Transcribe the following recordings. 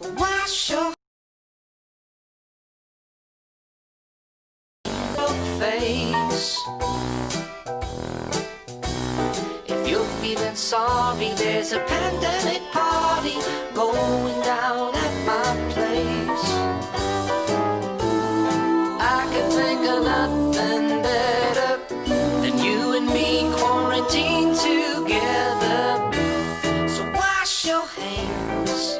Wash your face. If you're feeling sorry, there's a pandemic party going down at my place. I can think of nothing better than you and me quarantined together. So wash your hands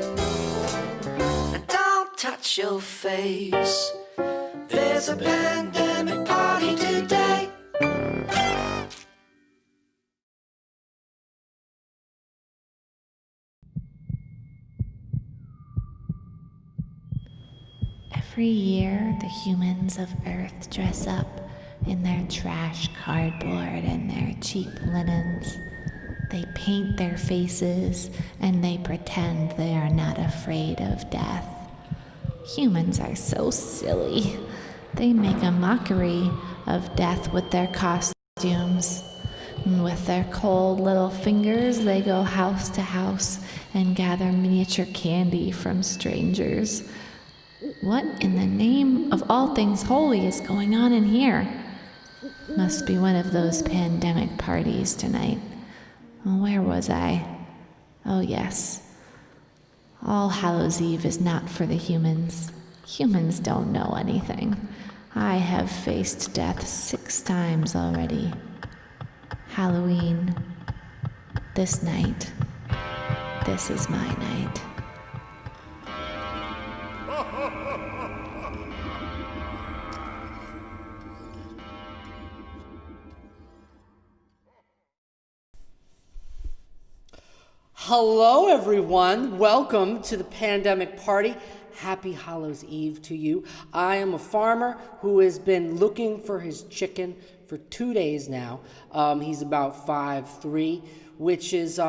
and don't touch your face. There's a pandemic party today. Every year, the humans of Earth dress up in their trash cardboard and their cheap linens. They paint their faces and they pretend they are not afraid of death. Humans are so silly. They make a mockery of death with their costumes. And with their cold little fingers, they go house to house and gather miniature candy from strangers. What in the name of all things holy is going on in here? Must be one of those pandemic parties tonight. Where was I? Oh yes. All Hallows Eve is not for the humans. Humans don't know anything. I have faced death 6 times already. Halloween. This night. This is my night. Hello, everyone. Welcome to the pandemic party. Happy Hallows Eve to you. I am a farmer who has been looking for his chicken for 2 days now. He's about 5'3", which is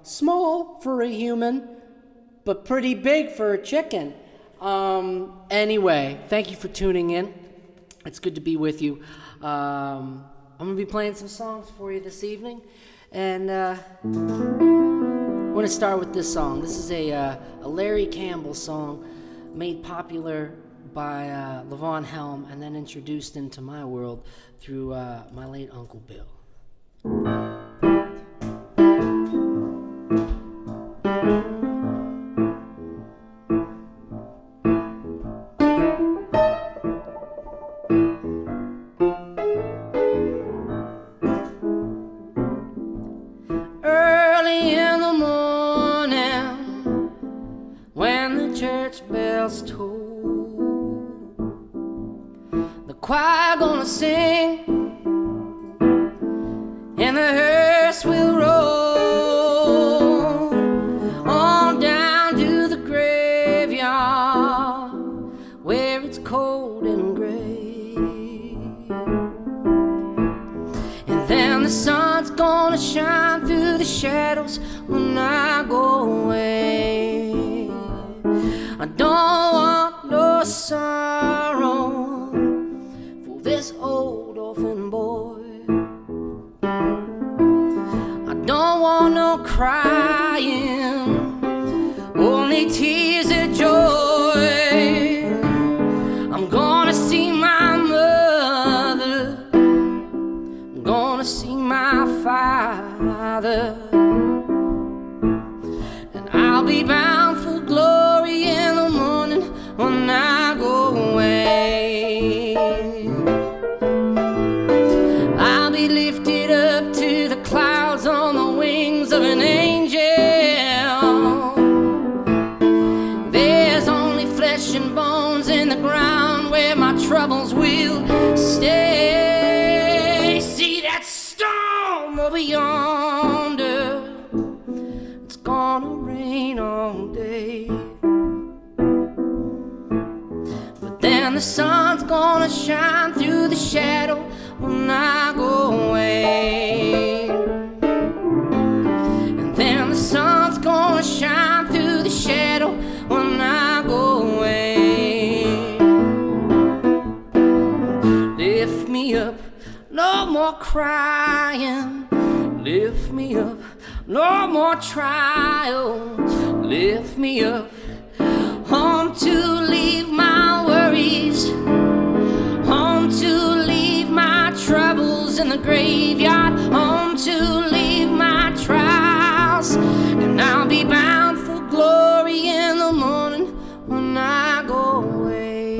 small for a human, but pretty big for a chicken. Anyway, thank you for tuning in. It's good to be with you. I'm going to be playing some songs for you this evening, and I want to start with this song. This is a Larry Campbell song made popular by Levon Helm and then introduced into my world through my late Uncle Bill. Early in the morning, when the church bells toll, the choir gonna sing and the hearse will roll on down to the graveyard where it's cold and gray. And then the sun's gonna shine through the shadows when I go away. I don't want no sorrow for this old orphan boy. I don't want no crying, only tears of joy. I'm gonna see my mother, I'm gonna see my father, and I'll be bound for glory in the morning when I go away. I'll be lifted up to the clouds on the wings of an angel. There's only flesh and bones in the ground where my troubles will stay. See that storm over yonder? It's gonna rain all day, but then the sun's gonna shine through the shadow when I go away. And then the sun's gonna shine through the shadow when I go away. Lift me up, no more crying. Lift me up, no more trials. Lift me up, home to leave my worries, home to leave my troubles in the graveyard, home to leave my trials, and I'll be bound for glory in the morning when I go away.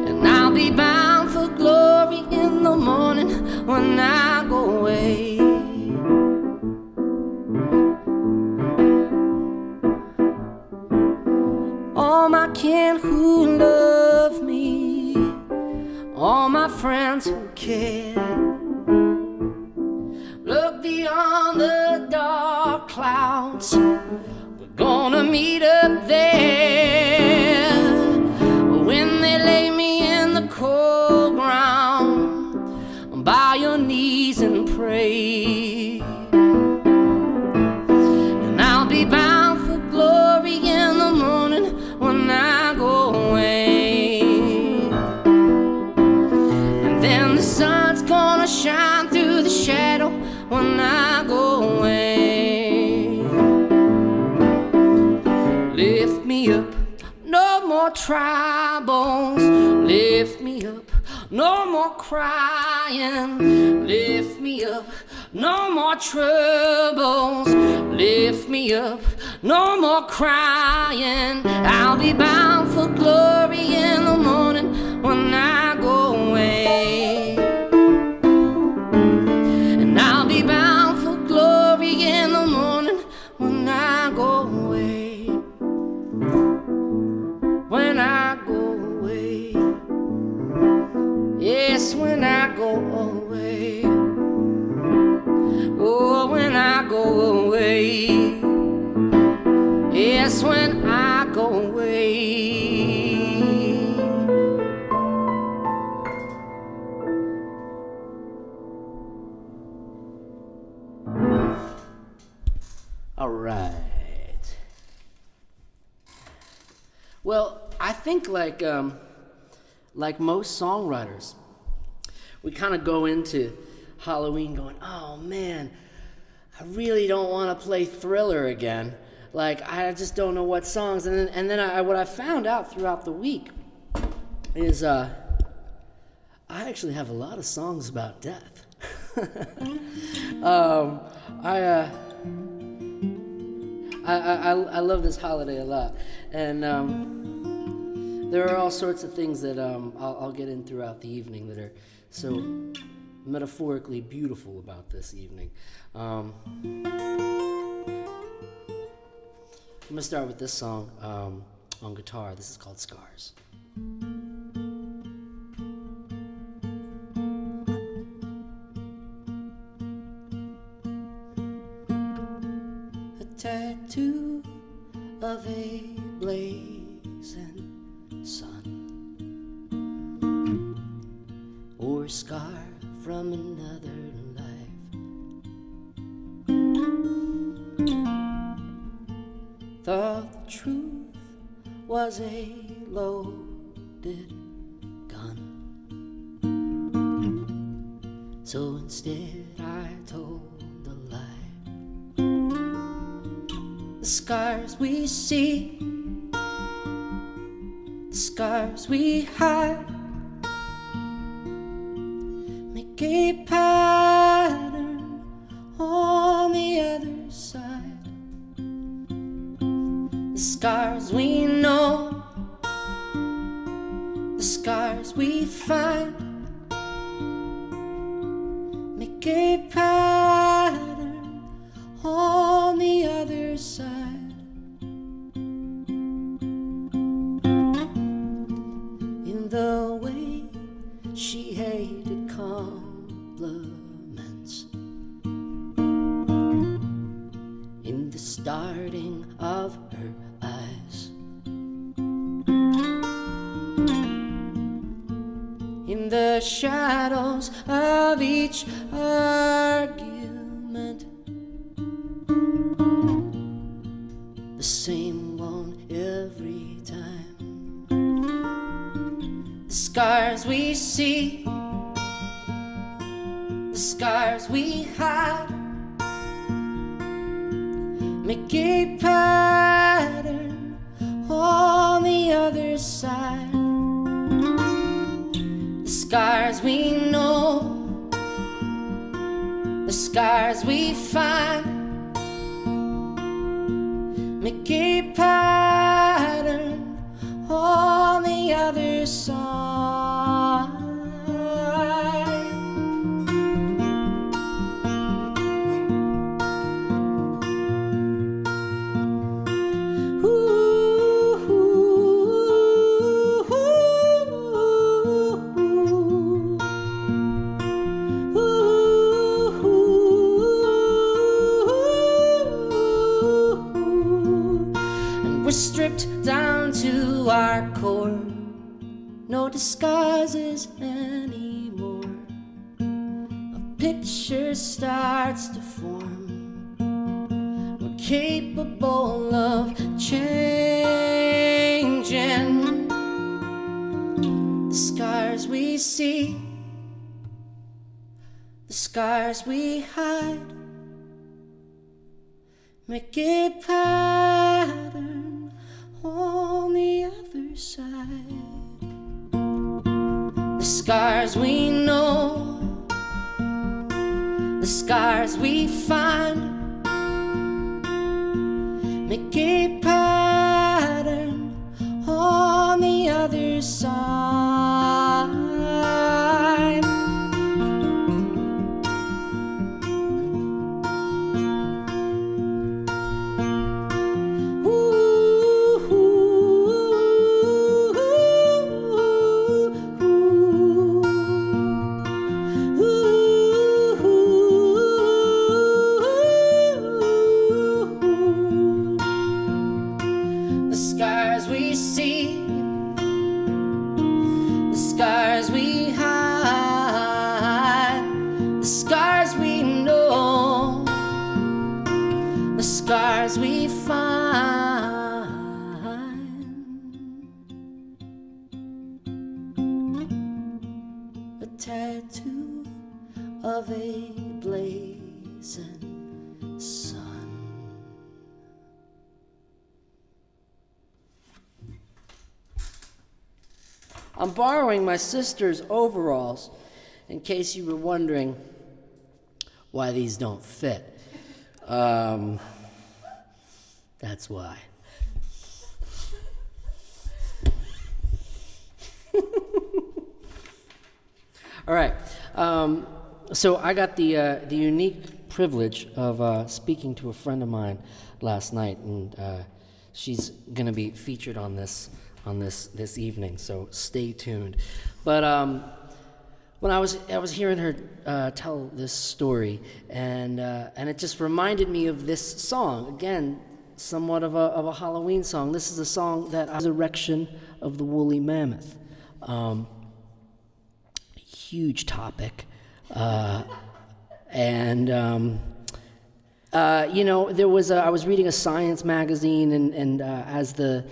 And I'll be bound for glory in the morning when I go away. All my kin who love me, all my friends who care, look beyond the dark clouds, we're gonna meet up there. When they lay me in the cold ground, bow your knees and pray. And I'll be bound for glory in the morning when I go away. And then the sun's gonna shine through the shadow when I go away. Lift me up, no more troubles. Lift me up, no more crying. Lift me up, no more troubles. Lift me up, no more crying. I'll be bound for glory in the morning when I go away. And I'll be bound for glory in the morning when I go away. When I go away. Yes, when I go away. Oh, when I go away. Yes, when I go away. All right. Well, I think like most songwriters, we kind of go into Halloween going, oh man, I really don't want to play Thriller again. Like, I just don't know what songs. And then what I found out throughout the week is I actually have a lot of songs about death. I love this holiday a lot. And there are all sorts of things that I'll get in throughout the evening that are so metaphorically beautiful about this evening. I'm gonna start with this song on guitar. This is called Scars. A tattoo of a blazing sun, or a scar from another life. Thought the truth was a loaded gun, so instead I told a lie. The scars we see, the scars we hide, make a pattern on the other side. The scars we know, the scars we find, make a pattern on the other side. In the way she hated compliments, in the starting of her eyes, in the shadows of each argument, the same one every time. The scars we see, the scars we hide, make a pattern on the other side. The scars we know, the scars we find, make a pattern on the other side. We're stripped down to our core, no disguises anymore. A picture starts to form. We're capable of changing. The scars we see, the scars we hide, make a pattern on the other side. The scars we know, the scars we find, make a pattern on the other side. Scars we find, a tattoo of a blazing sun. I'm borrowing my sister's overalls in case you were wondering why these don't fit. That's why. All right. So I got the unique privilege of speaking to a friend of mine last night, and she's going to be featured on this evening. So stay tuned. But when I was hearing her tell this story, and it just reminded me of this song again. Somewhat of a Halloween song. This is a song that Resurrection of the Woolly Mammoth. Huge topic. And you know, there was I was reading a science magazine, and as the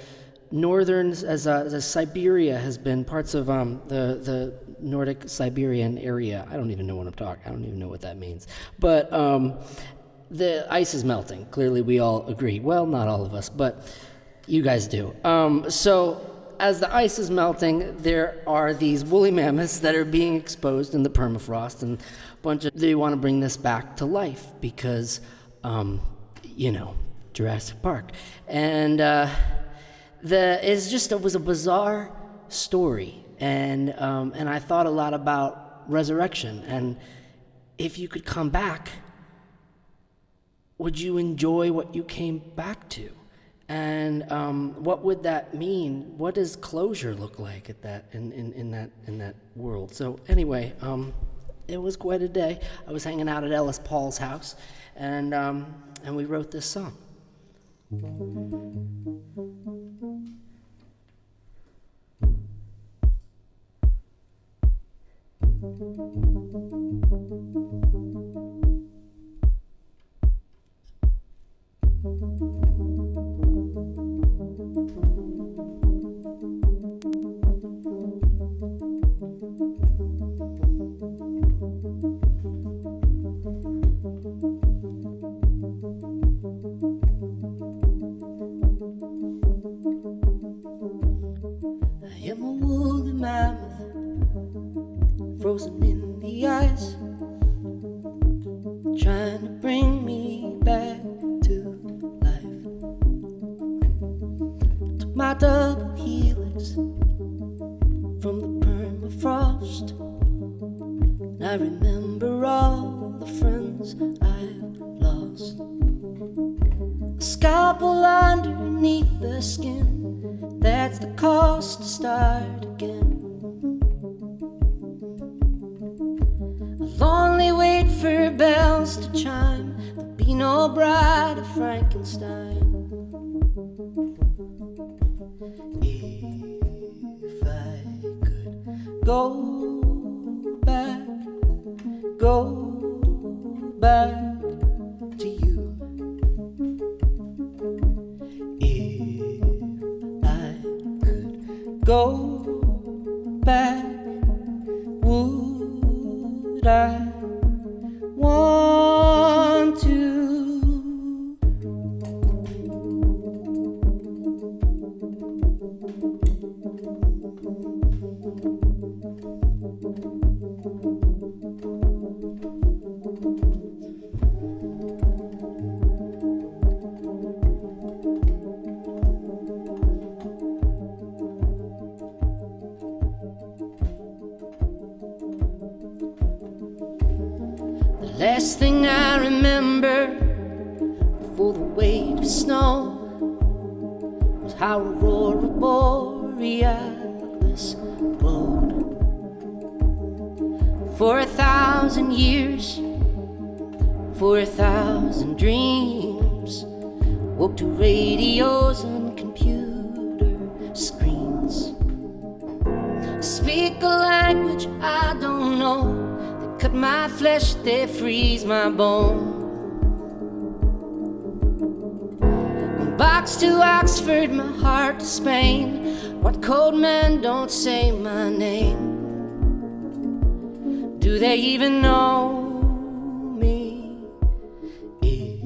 northern, as Siberia has been parts of the Nordic Siberian area. I don't even know what I'm talking. I don't even know what that means. But the ice is melting. Clearly, we all agree. Well, not all of us, but you guys do. So, as the ice is melting, there are these woolly mammoths that are being exposed in the permafrost, and they want to bring this back to life because, you know, Jurassic Park. And it was a bizarre story, and I thought a lot about resurrection, and if you could come back, would you enjoy what you came back to? And what would that mean? What does closure look like at that in that world? So anyway, it was quite a day. I was hanging out at Ellis Paul's house, and we wrote this song. frozen in the ice, trying to bring me back to life. Took my double helix from the permafrost, and I remember all the friends I've lost. A scalpel underneath the skin, that's the cost to start again. I'll only wait for bells to chime, there'll be no bride of Frankenstein. If I could go back to you. If I could go back, would I want to? Last thing I remember before the weight of snow was how Aurora Borealis glowed. For 1,000 years, for 1,000 dreams, woke to radios and computer screens. Speak a language I don't know, cut my flesh, they freeze my bone. One box to Oxford, my heart to Spain. What cold men don't say my name? Do they even know me? If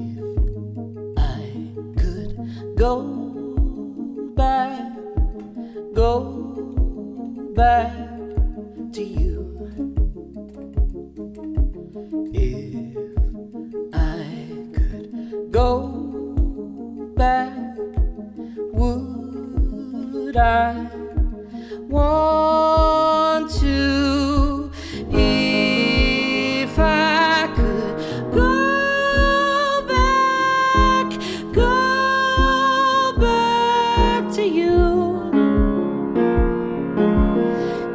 I could go back to you. If I could go back, would I want to? If I could go back to you.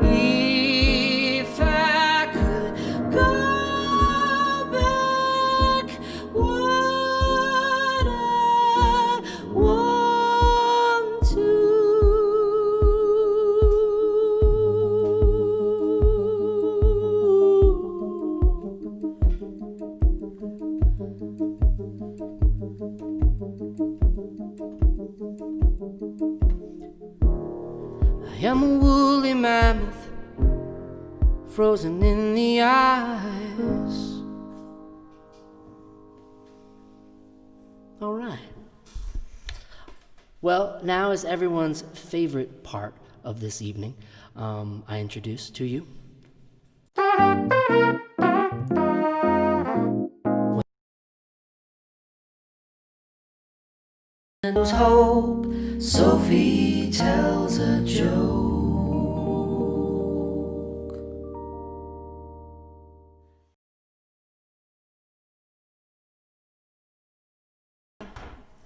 If I could go back, would I want to? I am a woolly mammoth, frozen in the ice. All right. Well, now is everyone's favorite part of this evening. I introduce to you Whose hope Sophie tells a joke.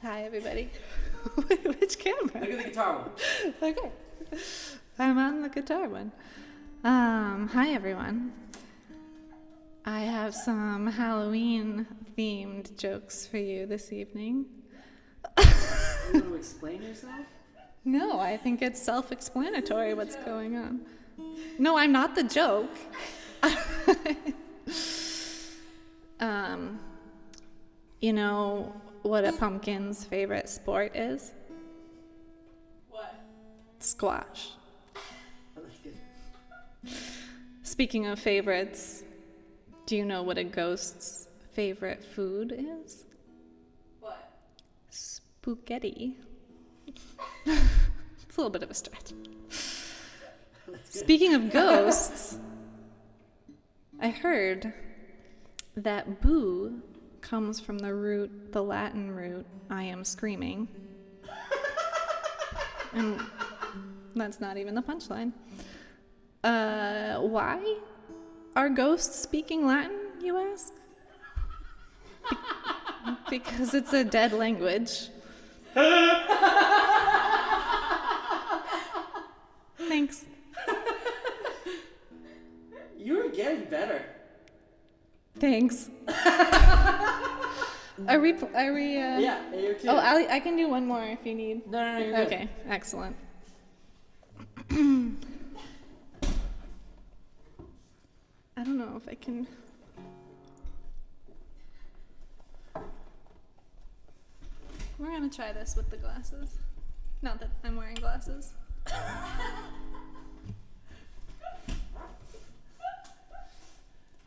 Hi, everybody. Which camera? Look at the guitar one. Okay. I'm on the guitar one. Hi, everyone. I have some Halloween-themed jokes for you this evening. You want to explain yourself? No, I think it's self-explanatory what's going on. No, I'm not the joke. You know what a pumpkin's favorite sport is? What? Squash. Oh, that's good. Speaking of favorites, do you know what a ghost's favorite food is? What? Spaghetti. It's a little bit of a stretch. Speaking of ghosts, I heard that boo comes from the Latin root, I am screaming. And that's not even the punchline. Why are ghosts speaking Latin, you ask? Because it's a dead language. Thanks. You're getting better. Thanks. Are we? Yeah, you're too. Oh, I can do one more if you need. No, you're good. Okay, excellent. I don't know if I can. We're gonna try this with the glasses. Not that I'm wearing glasses.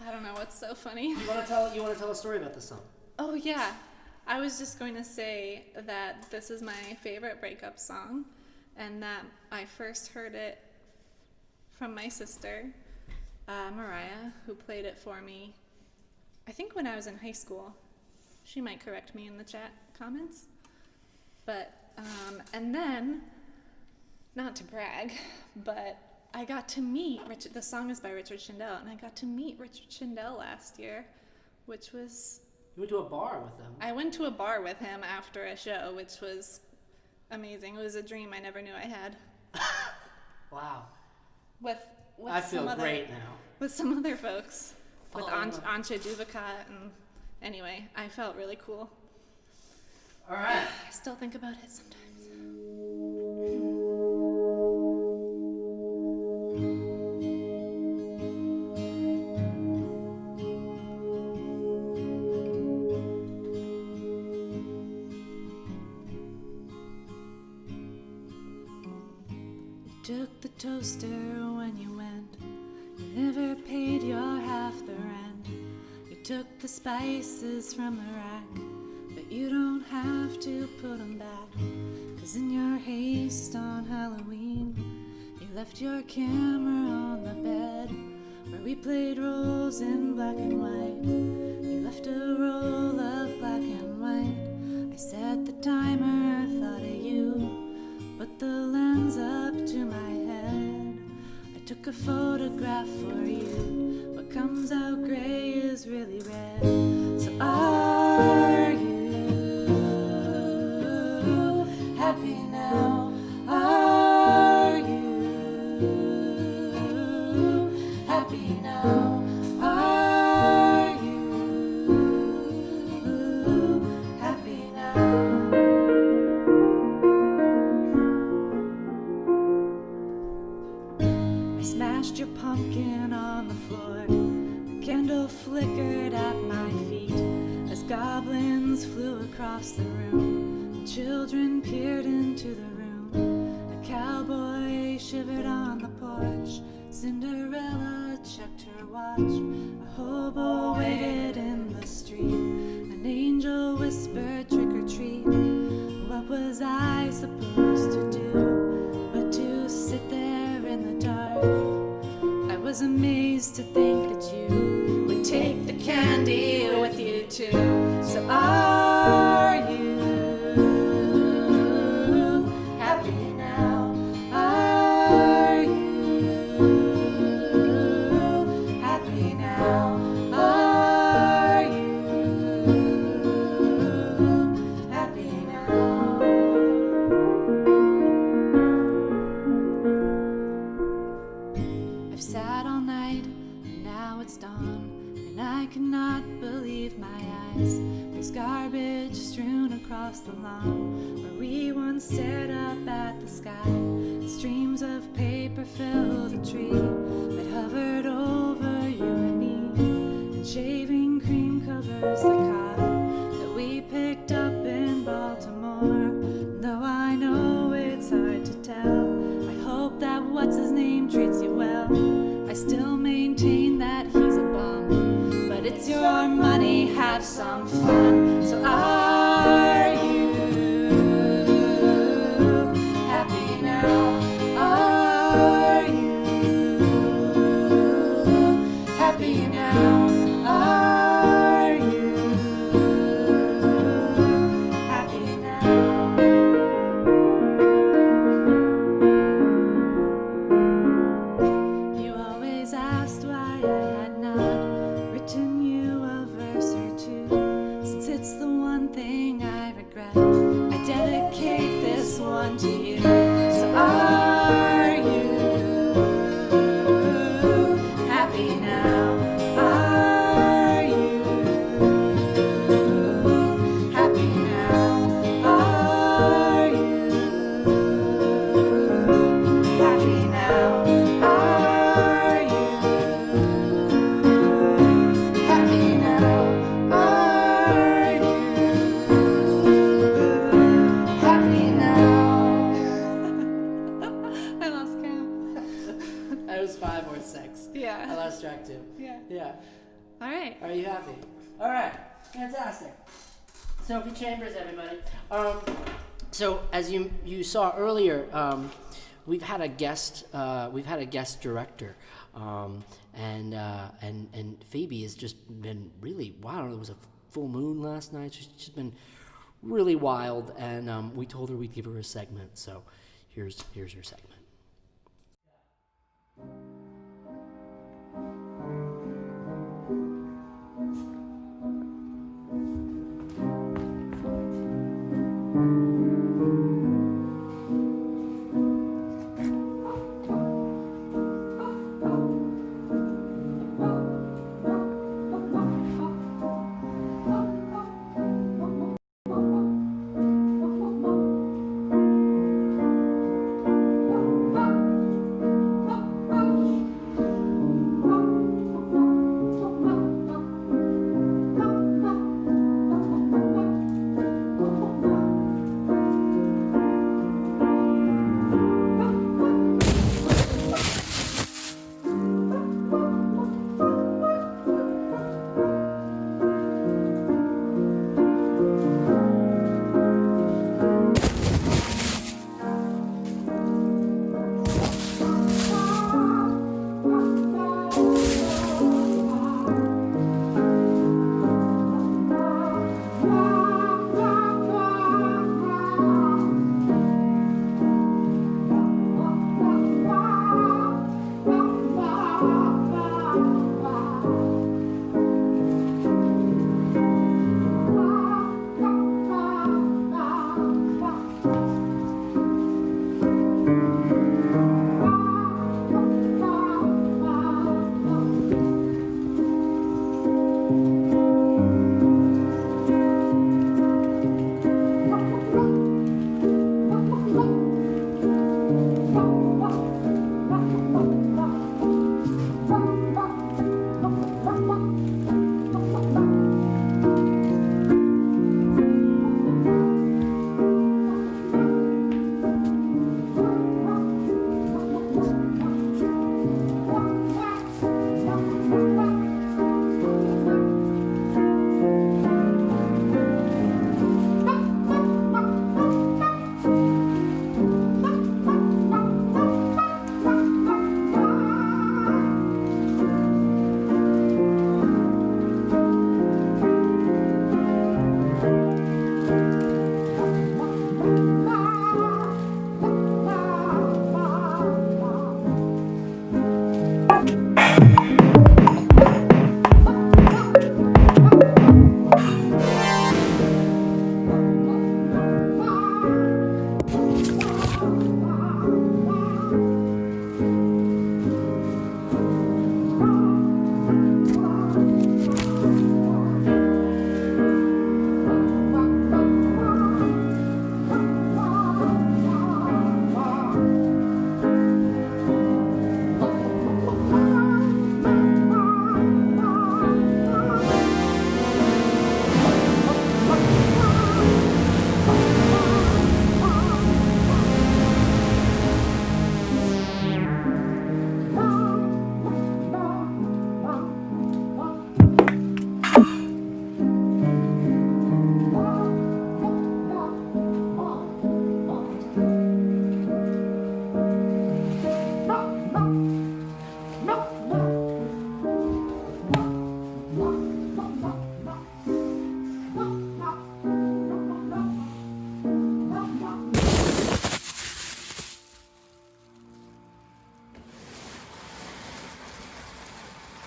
I don't know what's so funny. You want to tell a story about this song? Oh yeah, I was just going to say that this is my favorite breakup song, and that I first heard it from my sister, Mariah, who played it for me, I think when I was in high school. She might correct me in the chat comments. But, and then, not to brag, but I got to meet the song is by Richard Shindell, and I got to meet Richard Shindell last year, which was... You went to a bar with them. I went to a bar with him after a show, which was amazing. It was a dream I never knew I had. Wow. With I feel great now. With some other folks. With Oh. Antje Duvakat, and anyway, I felt really cool. All right. I still think about it sometimes. Took the toaster when you went. You never paid your half the rent. You took the spices from the rack, but you don't have to put them back. 'Cause in your haste on Halloween, you left your camera on the bed where we played roles in black and white. You left a roll of black and white. I set the timer, thought of you. Put the lens up to my head. I took a photograph for you. What comes out gray is really red. So are you happy now? Are you happy now? Are you happy now? I smashed your pumpkin on the floor. The candle flickered at my feet as goblins flew across the room. The children peered into the room. A cowboy shivered on the porch. Cinderella checked her watch. A hobo waited in the street. An angel whispered, trick or treat. What was I supposed to do but to sit there in the dark? I was amazed to think that you would take the candy with you too. So are you happy now? Are you happy now? Are you happy now? I've sat all night, and now it's dawn, and I cannot believe my eyes. There's garbage strewn across the lawn, where we once stared up at the sky. Streams of paper fill the tree that hovered over you and me, and shaving cream covers the car that we picked up in Baltimore. Though I know it's hard to tell, I hope that what's-his-name treats you well. I still maintain that he's a bum, but it's your money, have some fun. So are you happy now? Are you happy now? was 5 or 6. Yeah. I lost track too. Yeah. Yeah. All right. Are you happy? All right. Fantastic. Sophie Chambers, everybody. So as you saw earlier, we've had a guest director, and Phoebe has just been really wild. It was a full moon last night. She's been really wild, and we told her we'd give her a segment. So here's your segment.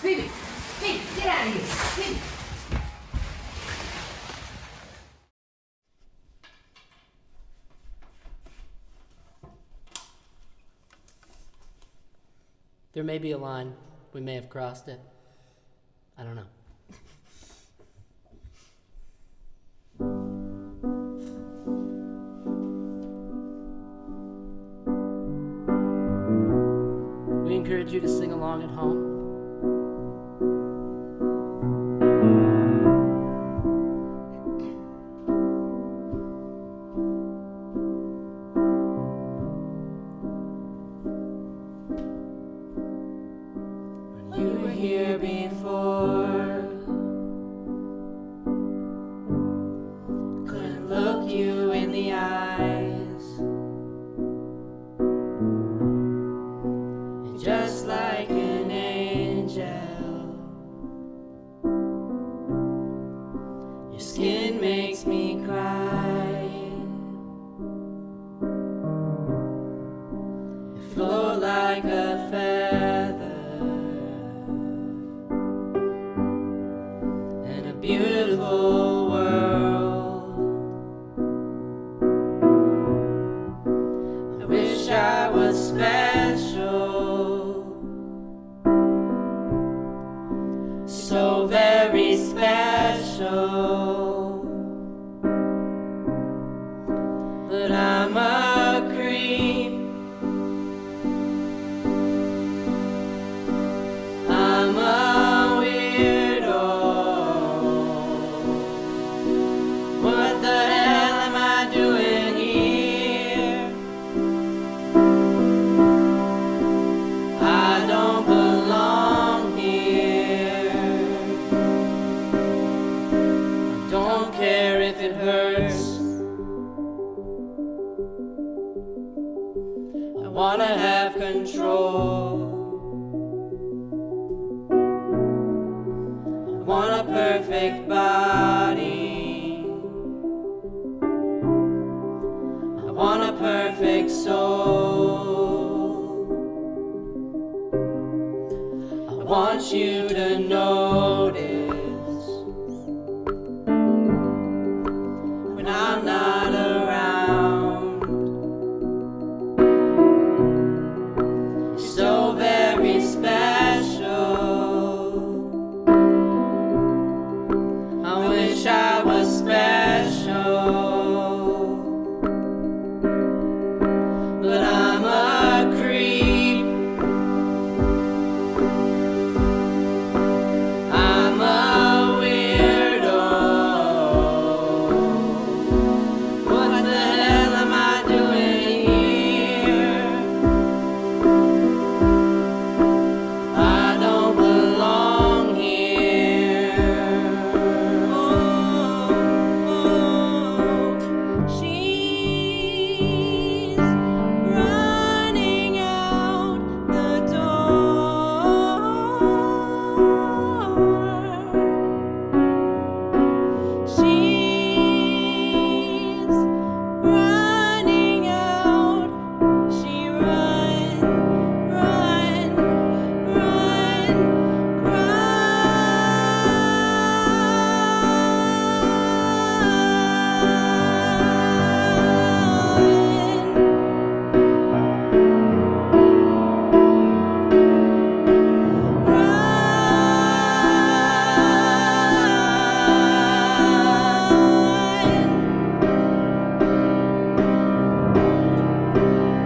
Phoebe! Phoebe, get out of here! Phoebe! There may be a line. We may have crossed it. I don't know. We encourage you to sing along at home. here before. Couldn't look you in the eyes. You're just like an angel. Your skin makes me cry. You float like a feather in a beautiful world. I wish I was special, so very special, but I'm a creep. I'm a weirdo. What the hell am I doing here? I don't belong here. I don't care if it hurts. I wanna have control. I want a perfect body. I want a perfect soul. I want you to notice when I'm not around. You're so very special. I wish I was special, but I'm a creep. I'm a weirdo. What the hell am I doing here? I don't belong here. Oh, she's running out the door. She's running out. She run, run, run,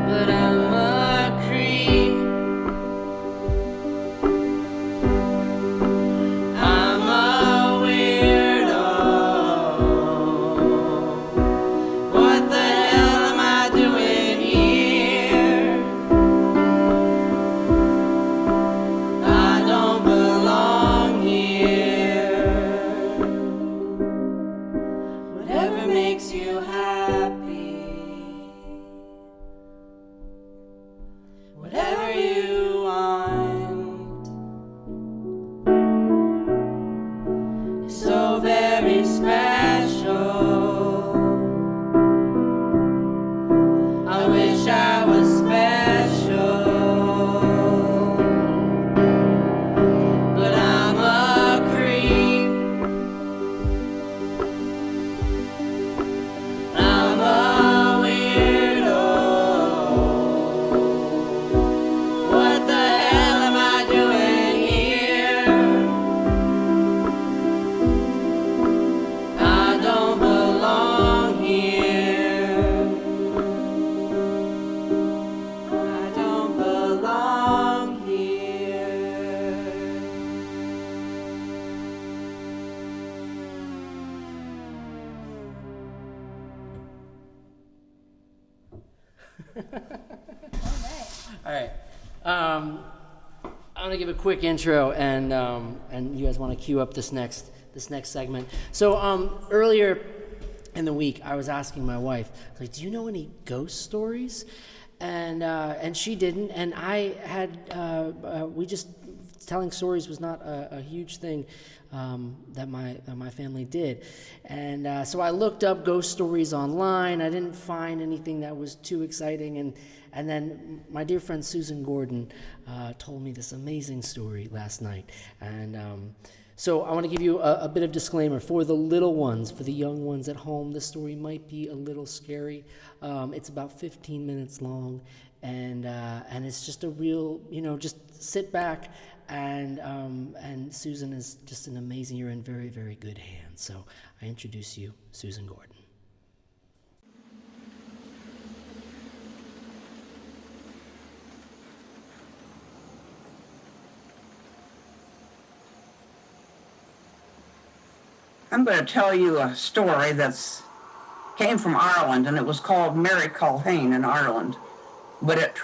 but I'm a creep. I'm a weirdo. What the hell am I doing here? I don't belong here. Whatever makes you happy, whatever you want, is so very special. I wish I was special, but I'm a creep. I'm a weirdo. What the hell am I doing here? I don't belong here. I don't belong here. All right. I'm gonna give a quick intro, and you guys want to cue up this next segment. So earlier in the week, I was asking my wife, like, do you know any ghost stories? And she didn't, and I had we just telling stories was not a huge thing that my family did, and so I looked up ghost stories online. I didn't find anything that was too exciting, and then my dear friend Susan Gordon told me this amazing story last night, and so I want to give you a bit of disclaimer for the little ones, for the young ones at home. This story might be a little scary. It's about 15 minutes long, and it's just a real, just sit back, and Susan is just an amazing. You're in very, very good hands. So I introduce you, Susan Gordon. I'm going to tell you a story that's came from Ireland, and it was called Mary Culhane in Ireland, but it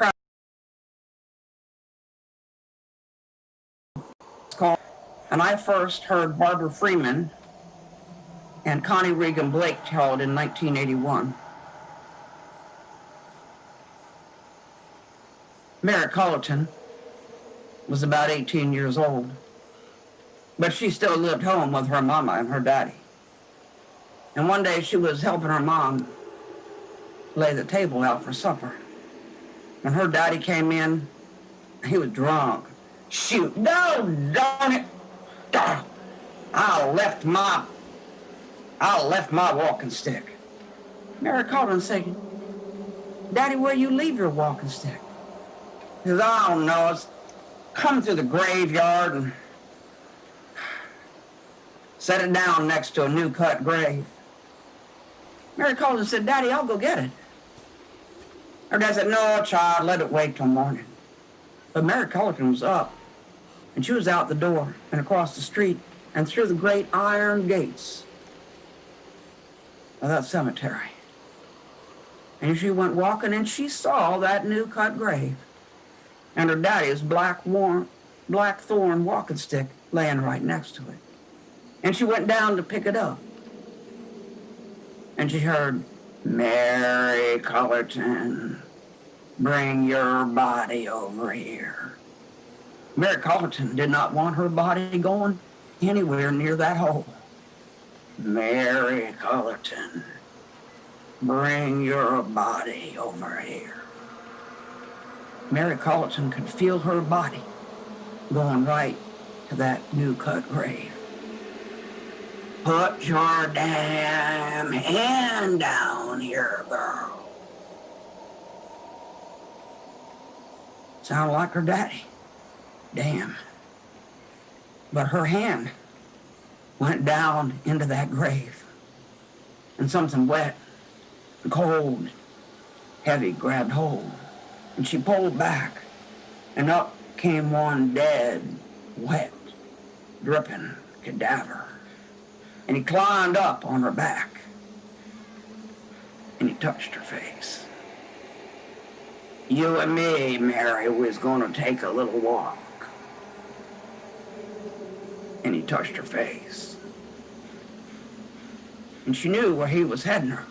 and I first heard Barbara Freeman and Connie Regan Blake tell it in 1981. Mary Culhane was about 18 years old, but she still lived home with her mama and her daddy. And one day she was helping her mom lay the table out for supper. When her daddy came in, he was drunk. Shoot, no, darn it. I left my walking stick. Mary called and said, Daddy, where you leave your walking stick? He says, I don't know, it's come through the graveyard and set it down next to a new cut grave. Mary called and said, Daddy, I'll go get it. Her dad said, no, child, let it wait till morning. But Mary Culhane was up, and she was out the door and across the street and through the great iron gates of that cemetery. And she went walking, and she saw that new cut grave and her daddy's black thorn walking stick laying right next to it. And she went down to pick it up. And she heard, Mary Culhane, bring your body over here. Mary Culhane did not want her body going anywhere near that hole. Mary Culhane, bring your body over here. Mary Culhane could feel her body going right to that new cut grave. Put your damn hand down here, girl. Sounded like her daddy. Damn. But her hand went down into that grave, and something wet and cold, heavy grabbed hold, and she pulled back, and up came one dead, wet, dripping cadaver. And he climbed up on her back, and he touched her face. You and me, Mary, was gonna take a little walk. And he touched her face. And she knew where he was heading her,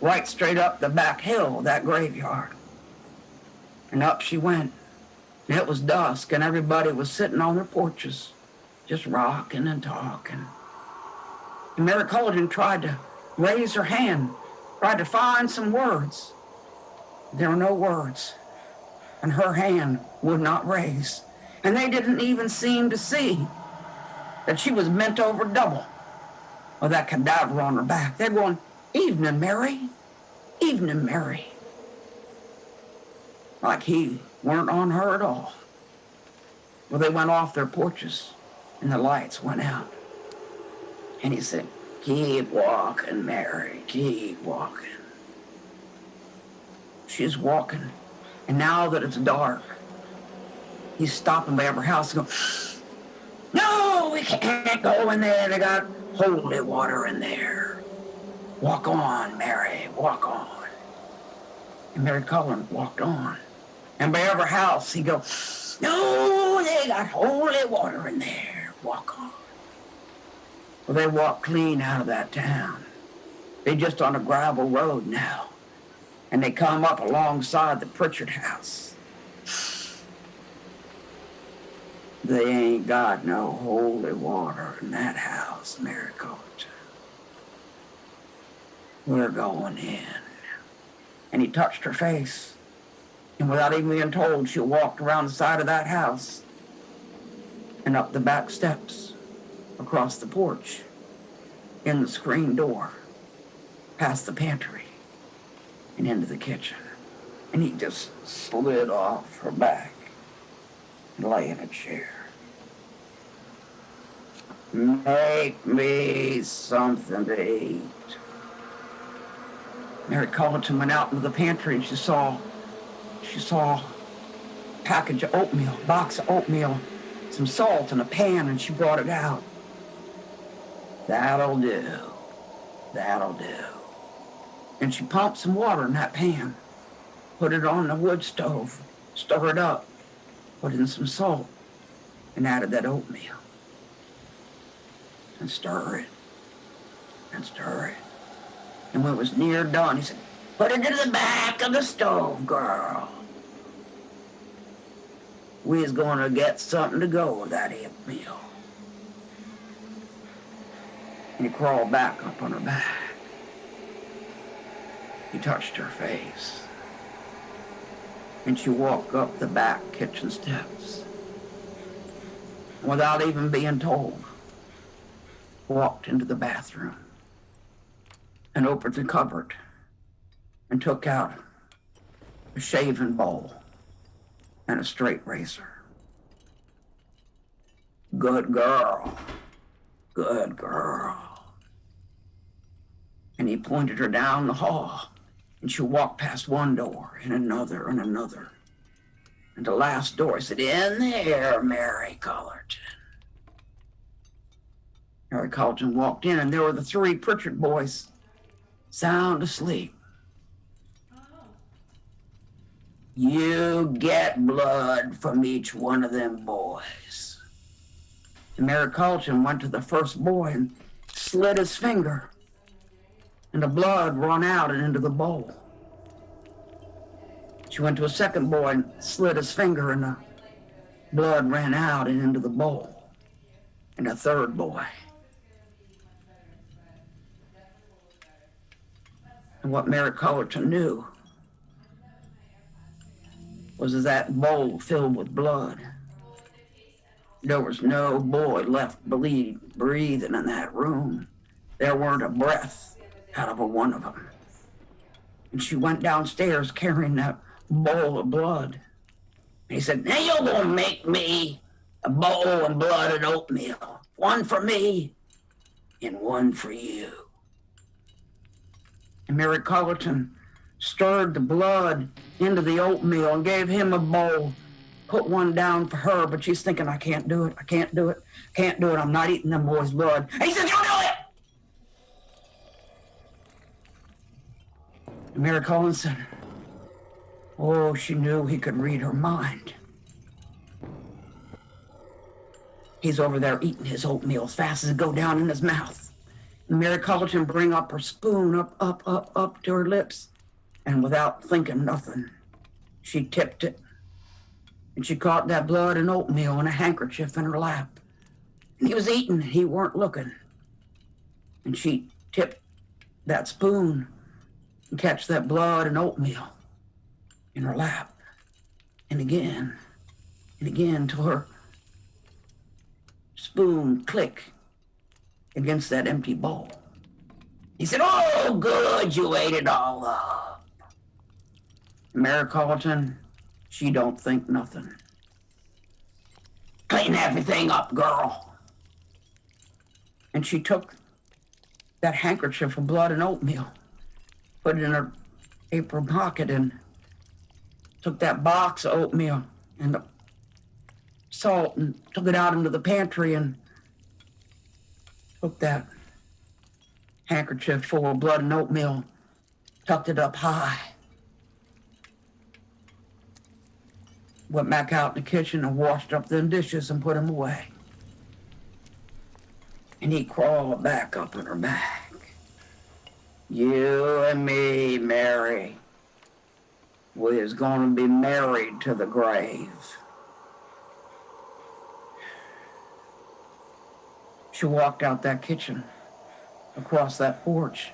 right straight up the back hill of that graveyard. And up she went, and it was dusk, and everybody was sitting on their porches, just rocking and talking. And Mary Culhane tried to raise her hand, tried to find some words. There were no words, and her hand would not raise. And they didn't even seem to see that she was bent over double with that cadaver on her back. They're going, evening, Mary, evening, Mary. Like he weren't on her at all. Well, they went off their porches, and the lights went out. And he said, keep walking, Mary, keep walking. She's walking, and now that it's dark, he's stopping by every house and going, no, we can't go in there. They got holy water in there. Walk on, Mary, walk on. And Mary Culhane walked on. And by every house, he'd go, no, Oh, they got holy water in there. Walk on. Well, they walked clean out of that town. They're just on a gravel road now. And they come up alongside the Pritchard house. They ain't got no holy water in that house, Mary Cullerton. We're going in. And he touched her face. And without even being told, she walked around the side of that house and up the back steps, across the porch, in the screen door, past the pantry, and into the kitchen. And he just slid off her back and lay in a chair. Make me something to eat. Mary Cullerton went out into the pantry and she saw a package of oatmeal, a box of oatmeal, some salt in a pan, and she brought it out. That'll do. That'll do. And she pumped some water in that pan, put it on the wood stove, stir it up, put in some salt, and added that oatmeal. And stir it, and stir it. And when it was near done, he said, put it in the back of the stove, girl. We's gonna get something to go with that oatmeal. And he crawled back up on her back. He touched her face. And she walked up the back kitchen steps. Without even being told, walked into the bathroom and opened the cupboard and took out a shaving bowl and a straight razor. Good girl. Good girl. And he pointed her down the hall, and she walked past one door and another and another. And the last door, he said, in there, Mary Cullerton. Mary Cullerton walked in, and there were the three Pritchard boys, sound asleep. You get blood from each one of them boys. And Mary Cullerton went to the first boy and slit his finger, and the blood ran out and into the bowl. She went to a second boy and slit his finger, and the blood ran out and into the bowl. And a third boy. And what Mary Cullerton knew was that bowl filled with blood. There was no boy left breathing in that room. There weren't a breath out of a one of them. And she went downstairs carrying that bowl of blood. And he said, now you're gonna make me a bowl of blood and oatmeal. One for me and one for you. And Mary Cullerton stirred the blood into the oatmeal and gave him a bowl, put one down for her, but she's thinking, I can't do it, I can't do it, can't do it, I'm not eating them boys' blood. And he said, you do it! And Mary Cullerton said, oh, she knew he could read her mind. He's over there eating his oatmeal as fast as it go down in his mouth. And Mary Cullerton bring up her spoon up to her lips. And without thinking nothing, she tipped it. And she caught that blood and oatmeal in a handkerchief in her lap. And he was eating, he weren't looking. And she tipped that spoon and catch that blood and oatmeal in her lap. And again, till her spoon click against that empty bowl. He said, oh, good, you ate it all up. Mary Cullerton, she don't think nothing. Clean everything up, girl. And she took that handkerchief of blood and oatmeal, put it in her apron pocket, and took that box of oatmeal and the salt and took it out into the pantry and took that handkerchief full of blood and oatmeal, tucked it up high. went back out in the kitchen and washed up them dishes and put them away. And he crawled back up in her back. You and me, Mary, we is gonna be married to the grave. She walked out that kitchen, across that porch,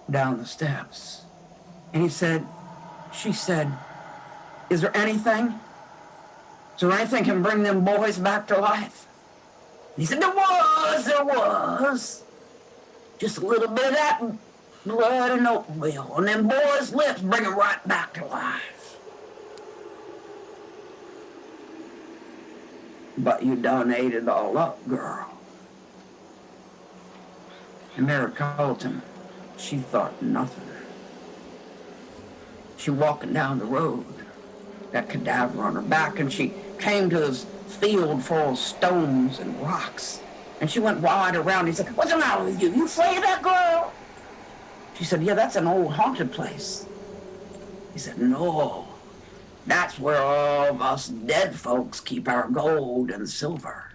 down the steps. And she said, is there anything can bring them boys back to life? He said, there was. Just a little bit of that blood and oatmeal, and them boys' lips bring them right back to life. But you done ate it all up, girl. And Mary Carlton, she thought nothing. She walking down the road, that cadaver on her back, and she came to this field full of stones and rocks. And she went wide around. He said, what's the matter with you? You afraid of that girl? She said, yeah, that's an old haunted place. He said, no, that's where all of us dead folks keep our gold and silver.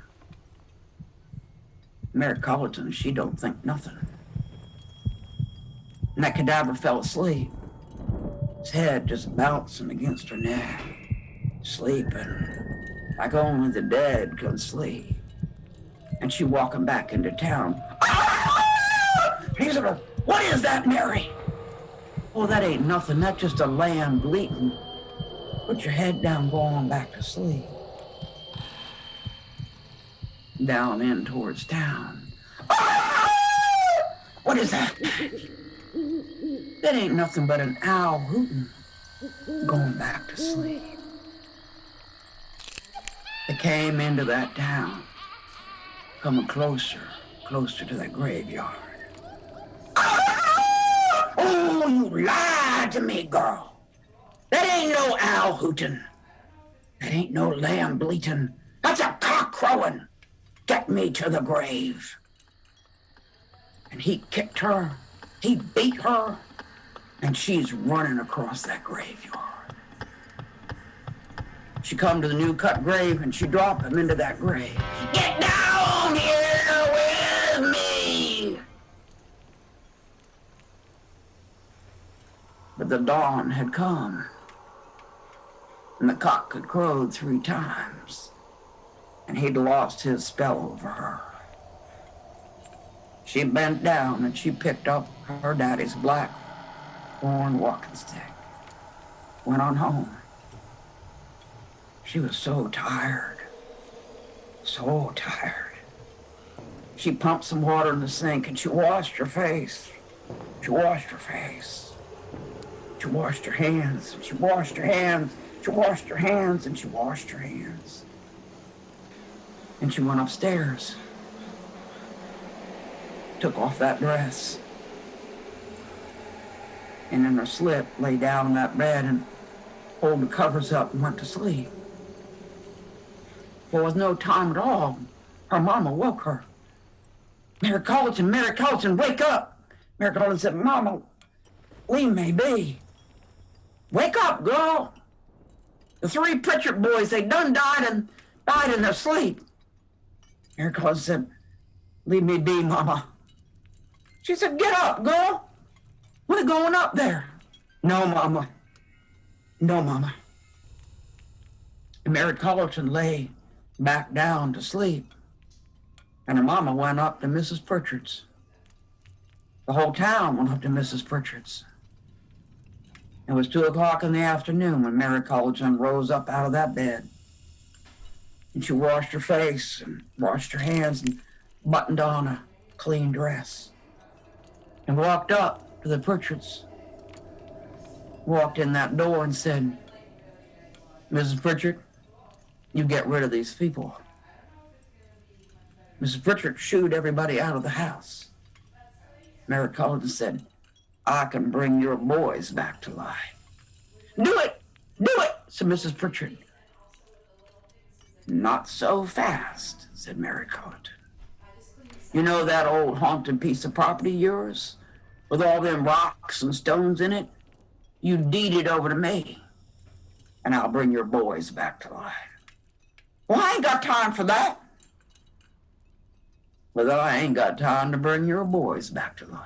Mary Colleton, she don't think nothing. And that cadaver fell asleep. His head just bouncing against her neck, sleeping like only the dead could sleep. And she walking back into town. He said, what is that, Mary? Oh, that ain't nothing. That's just a lamb bleating. Put your head down, go on back to sleep. Down in towards town. What is that? That ain't nothing but an owl hooting, going back to sleep. They came into that town, coming closer to that graveyard. Oh, you lied to me, girl. That ain't no owl hooting. That ain't no lamb bleating. That's a cock crowing. Get me to the grave. And he kicked her, he beat her, and she's running across that graveyard. She come to the new cut grave and she dropped him into that grave. Get down here with me! But the dawn had come, and the cock had crowed 3 times, and he'd lost his spell over her. She bent down and she picked up her daddy's black worn walking stick, went on home. She was so tired. She pumped some water in the sink and she washed her face. She washed her face. She washed her hands, and she washed her hands. She washed her hands, and she washed her hands. And she went upstairs, took off that dress, and in her slip lay down on that bed and pulled the covers up and went to sleep. There was no time at all. Her mama woke her. Mary Colleton, wake up. Mary Colleton said, Mama, leave me be. Wake up, girl. The 3 Pritchard boys, they done died in their sleep. Mary Colleton said, leave me be, Mama. She said, get up, girl. We're going up there. No, Mama. And Mary Colleton lay back down to sleep. And her mama went up to Mrs. Pritchard's. The whole town went up to Mrs. Pritchard's. It was 2 o'clock in the afternoon when Mary Colleton rose up out of that bed. And she washed her face and washed her hands and buttoned on a clean dress. And walked up to the Pritchards. Walked in that door and said, Mrs. Pritchard, you get rid of these people. Mrs. Pritchard shooed everybody out of the house. Mary Colleton said, I can bring your boys back to life. Do it, said Mrs. Pritchard. Not so fast, said Mary Colleton. You know that old haunted piece of property of yours, with all them rocks and stones in it? You deeded over to me. and I'll bring your boys back to life. Well, I ain't got time for that. Well, then I ain't got time to bring your boys back to life.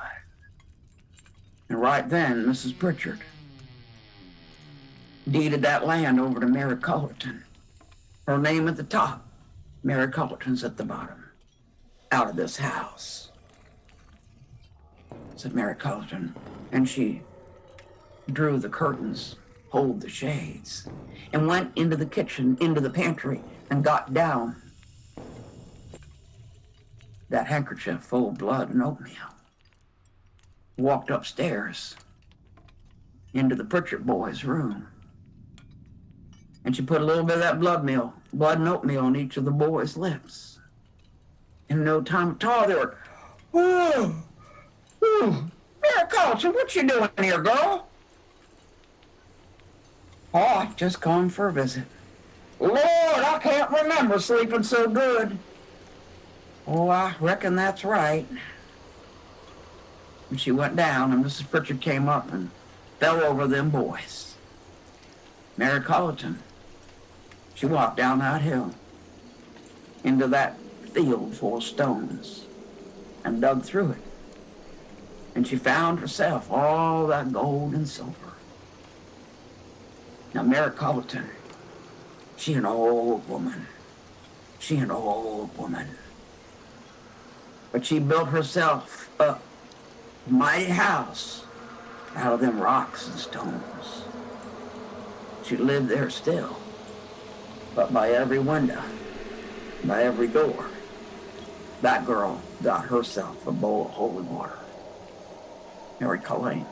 And right then, Mrs. Pritchard deeded that land over to Mary Cullerton. Her name at the top, Mary Cullerton's at the bottom. Out of this house, said Mary Cullerton, and she drew the curtains, pulled the shades, and went into the kitchen, into the pantry, and got down that handkerchief full of blood and oatmeal. Walked upstairs into the Pritchard boys' room, and she put a little bit of that blood and oatmeal on each of the boys' lips. In no time at all, they were, "Whoa, Mary Cullerton, what you doing here, girl?" "Oh, I've just gone for a visit." "Lord, I can't remember sleeping so good." "Oh, I reckon that's right." And she went down, and Mrs. Pritchard came up and fell over them boys. Mary Cullerton, she walked down that hill into that field full of stones and dug through it. And she found herself all that gold and silver. Now, Mary Cullerton, she an old woman. But she built herself a mighty house out of them rocks and stones. She lived there still, but by every window, by every door, that girl got herself a bowl of holy water. Mary Cullerton.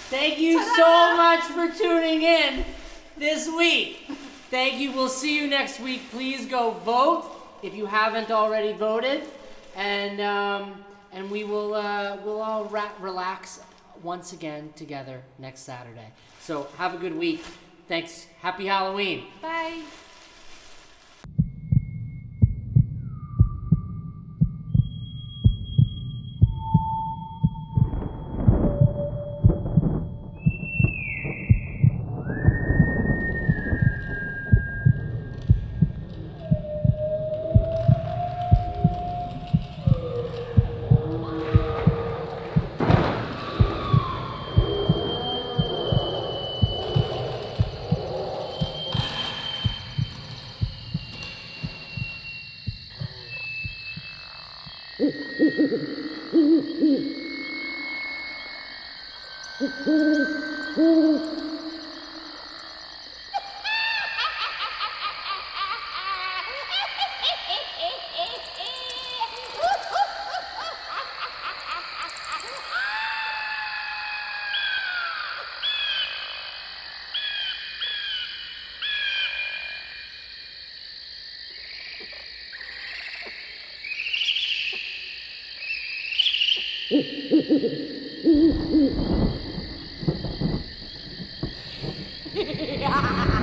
Thank you so much for tuning in this week. Thank you. We'll see you next week. Please go vote if you haven't already voted, and we will we'll all relax once again together next Saturday. So have a good week. Thanks. Happy Halloween. Bye. Ha ha ha!